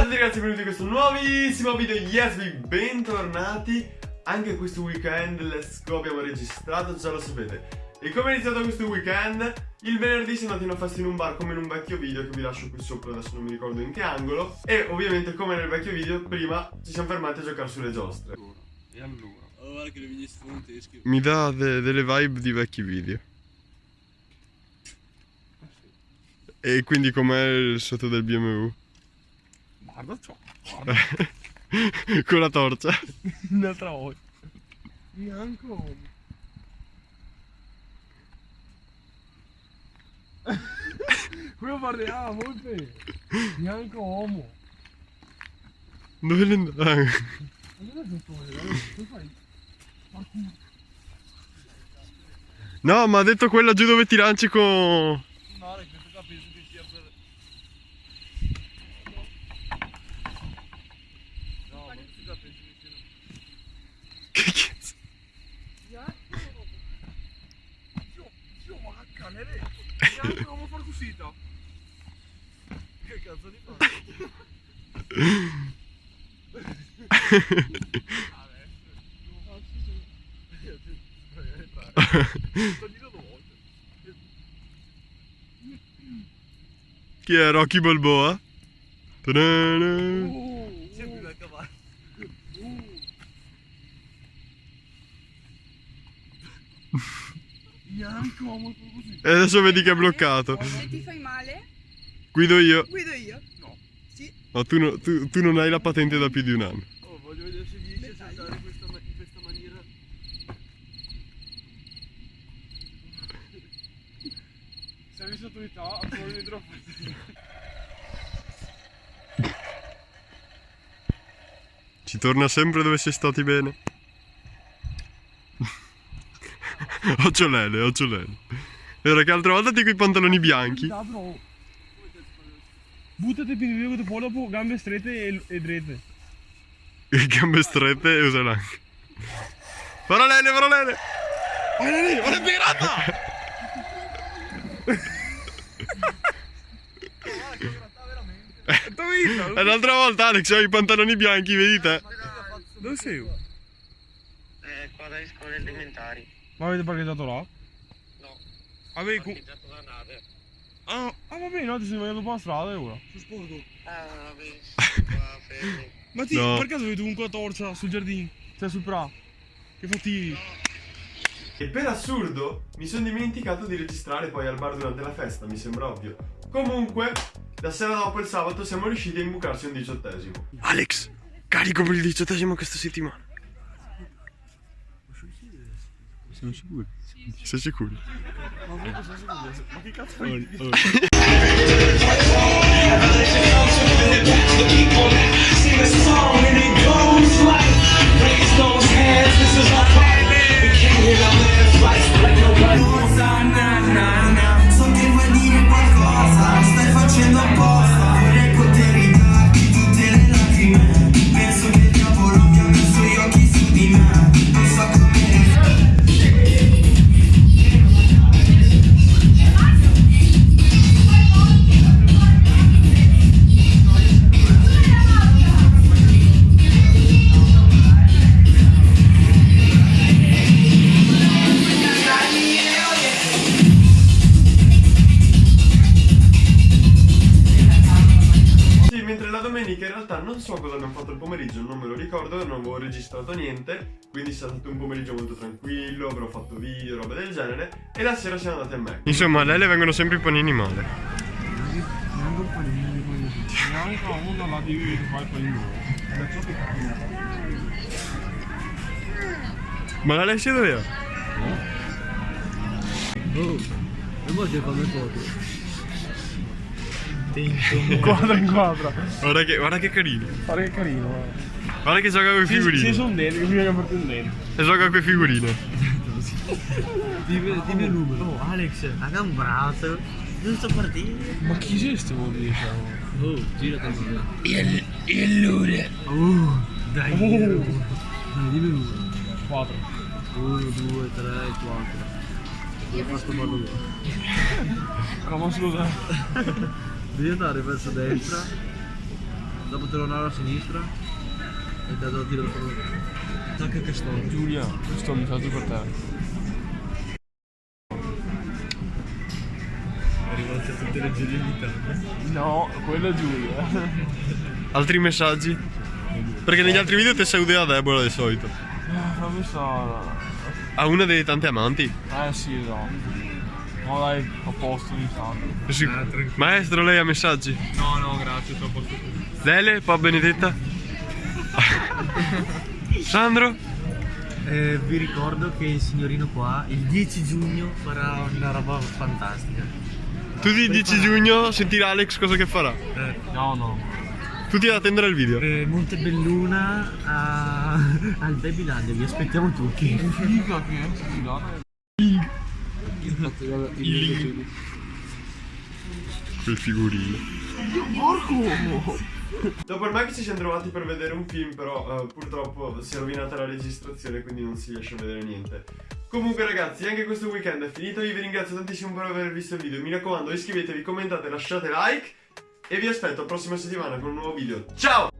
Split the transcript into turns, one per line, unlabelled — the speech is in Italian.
tutti ragazzi, benvenuti in questo nuovissimo video. Bentornati. Anche questo weekend, let's go, abbiamo registrato, già lo sapete. E come è iniziato questo weekend? Il venerdì siamo andati in una festa in un bar come in un vecchio video che vi lascio qui sopra, adesso non mi ricordo in che angolo. E ovviamente come nel vecchio video, prima ci siamo fermati a giocare sulle giostre.
E allora? Oh, guarda che le vigne studentesche.
Mi dà delle vibe di vecchi video. E quindi com'è il sotto del BMW?
Guarda ciò.
Con la torcia.
Un'altra volta. Bianco. Come parliamo, Volpe? Bianco uomo.
Dove le andai? No, ma ha detto quella giù dove ti lanci con...
No, questo qua penso che sia per... No, ma questo qua penso che sia...
Che cazzo?
Io vacca, ne vedo. Bianco uomo far cosita. Che cazzo di fa?
Chi è Rocky Balboa?
Sempre da cavallo. Bianco uomo far cosita.
E adesso vedi che è bloccato.
Se ti fai male,
Guido io.
guido io.
No.
Sì.
No, tu non hai la patente da più di un anno.
Oh, voglio vedere se riesci a saltare in questa maniera. Siamo in sottometà, probabilmente troppo.
Ci torna sempre dove sei stati bene. Occiolele, occiolele. Era che l'altra volta ti quei pantaloni bianchi.
Buttate più in vivo poi dopo gambe strette e dritte.
Gambe strette e usa anche. Parallele, parallele.
Guarda lì, guarda pirata! T'ho visto?
E l'altra volta Alex aveva i pantaloni bianchi, vedi te?
Dove sei?
Qua dalle scuole elementari.
Ma avete parcheggiato là?
No,
Avevi
parcheggiato la nave.
Ah, va bene, no, ti sei svegliato dopo la strada e ora. Su sporco.
Ah, vabbè, qua fermi.
Ma
No.
per caso avete comunque la torcia sul giardino? Cioè sul pra? Che fatti?
E per assurdo mi sono dimenticato di registrare poi al bar durante la festa, mi sembra ovvio. Comunque, la sera dopo il sabato siamo riusciti a imbucarci un 18esimo. Alex, carico per il 18esimo questa settimana.
Siamo sicuri?
Sei sicuro?
Ma che cazzo fai?
So che vuoi dire qualcosa, stai facendo apposta. Vorrei poter ridarti tutte le lacrime. Penso che il diavolo abbia messo gli occhi su di me. Non so come.
Sì, mentre la domenica in realtà non so cosa abbiamo fatto il pomeriggio, non me lo ricordo, non avevo registrato niente, quindi è stato un pomeriggio molto tranquillo, avrò fatto video, roba del genere, e la sera siamo andati a Mac. Insomma, a lei le vengono sempre i panini male.
Neanche un panino di quelli. Neanche uno là di fare il panino.
Ma la Alessia dov'era?
Oh, e poi che come foto?
Inquadra.
Guarda che carino.
Guarda che carino, guarda.
Guarda che gioca con i
Sì,
figurini.
sono dentro, che prima che aperto un dente.
E gioca con i figurine.
Dimmi il numero. Oh, Alex, haga un braccio. Giusto partire.
Ma chi sei sto vuol dire?
Oh, girati il numero.
Il lure.
Dai,
Oh.
dimmi il numero.
4.
1, 2, 3, 4. Ho fatto male.
No, ma scusa.
Devi andare verso destra. dopo tornare a sinistra e da dove tiro per attacca Castoro.
Giulia, questo è un messaggio per te.
Arrivano tutte le Giulie d'Italia.
No, quella è Giulia.
Altri messaggi? Perché negli altri video te sei udeva debole di solito.
Fammi stare.
Ha una delle tante amanti?
Sì, no. No dai, a posto mi sanno.
Sì. Maestro, lei ha messaggi?
No, grazie, sto a posto qui.
Lele, Papa Benedetta? Sandro?
Vi ricordo che il signorino qua il 10 giugno farà una roba fantastica.
Tu di 10 giugno sentirà Alex cosa che farà.
No.
Tutti ad attendere il video.
Montebelluna al Babyland, vi aspettiamo tutti.
Figa che è, scusate.
Quel figurino.
Porco!
Dopo ormai che ci siamo trovati per vedere un film, però purtroppo si è rovinata la registrazione, quindi non si riesce a vedere niente. Comunque ragazzi, anche questo weekend è finito, io vi ringrazio tantissimo per aver visto il video. Mi raccomando, iscrivetevi, commentate, lasciate like e vi aspetto la prossima settimana con un nuovo video. Ciao!